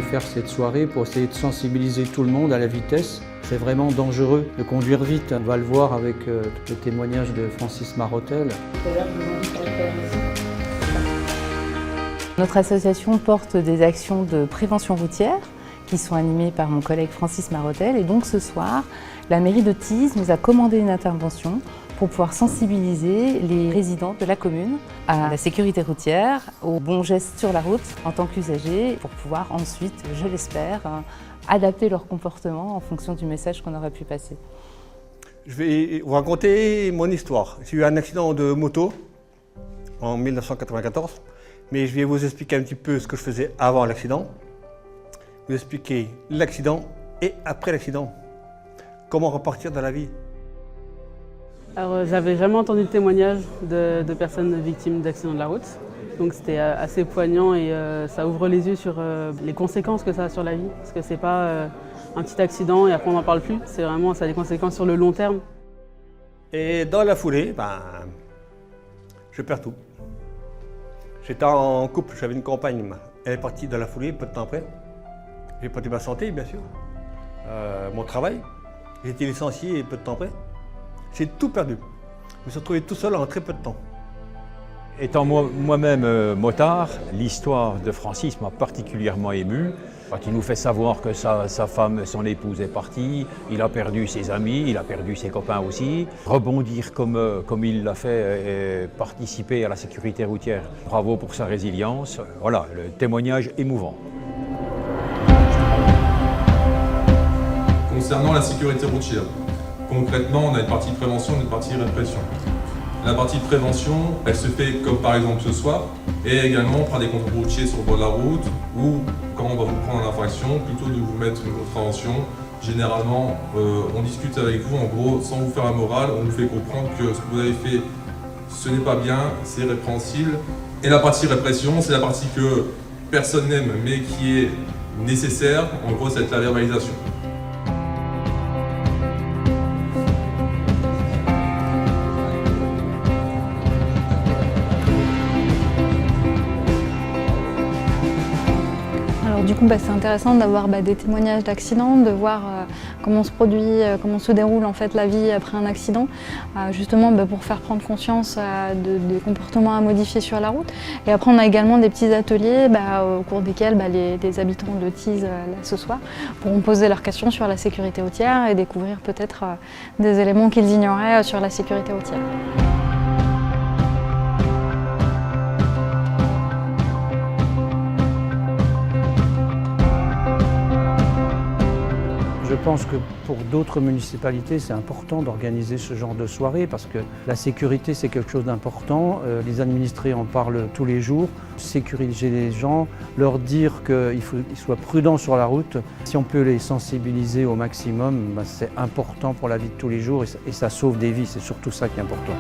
faire cette soirée pour essayer de sensibiliser tout le monde à la vitesse. C'est vraiment dangereux de conduire vite. On va le voir avec le témoignage de Francis Marotel. Notre association porte des actions de prévention routière qui sont animées par mon collègue Francis Marotel. Et donc ce soir, la mairie de Thise nous a commandé une intervention pour pouvoir sensibiliser les résidents de la commune à la sécurité routière, aux bons gestes sur la route en tant qu'usagers, pour pouvoir ensuite, je l'espère, adapter leur comportement en fonction du message qu'on aura pu passer. Je vais vous raconter mon histoire. J'ai eu un accident de moto en 1994, mais je vais vous expliquer un petit peu ce que je faisais avant l'accident, vous expliquer l'accident et après l'accident, comment repartir dans la vie. Alors, j'avais jamais entendu de témoignage de personnes victimes d'accidents de la route. Donc c'était assez poignant et ça ouvre les yeux sur les conséquences que ça a sur la vie. Parce que c'est pas un petit accident et après on n'en parle plus. C'est vraiment, ça a des conséquences sur le long terme. Et dans la foulée, je perds tout. J'étais en couple, j'avais une compagne. Elle est partie dans la foulée peu de temps après. J'ai perdu ma santé, bien sûr. Mon travail. J'ai été licencié peu de temps après. J'ai tout perdu. Je me suis retrouvé tout seul en très peu de temps. Étant moi-même motard, l'histoire de Francis m'a particulièrement ému. Quand il nous fait savoir que sa femme, son épouse est partie, il a perdu ses amis, il a perdu ses copains aussi. Rebondir comme il l'a fait et participer à la sécurité routière. Bravo pour sa résilience. Voilà, le témoignage émouvant. Concernant la sécurité routière, concrètement, on a une partie prévention et une partie répression. La partie prévention, elle se fait comme par exemple ce soir, et également par des contrôles routiers sur le bord de la route, ou quand on va vous prendre en infraction, plutôt de vous mettre une contravention. Généralement, on discute avec vous, en gros, sans vous faire la morale, on vous fait comprendre que ce que vous avez fait, ce n'est pas bien, c'est répréhensible. Et la partie répression, c'est la partie que personne n'aime, mais qui est nécessaire, en gros, c'est la verbalisation. Du coup, c'est intéressant d'avoir des témoignages d'accidents, de voir comment se produit, comment se déroule en fait la vie après un accident, justement pour faire prendre conscience des comportements à modifier sur la route. Et après, on a également des petits ateliers au cours desquels les habitants de Thise là, ce soir pourront poser leurs questions sur la sécurité routière et découvrir peut-être des éléments qu'ils ignoraient sur la sécurité routière. Je pense que pour d'autres municipalités, c'est important d'organiser ce genre de soirée parce que la sécurité, c'est quelque chose d'important. Les administrés en parlent tous les jours. Sécuriser les gens, leur dire qu'ils soient prudents sur la route. Si on peut les sensibiliser au maximum, c'est important pour la vie de tous les jours et ça sauve des vies. C'est surtout ça qui est important.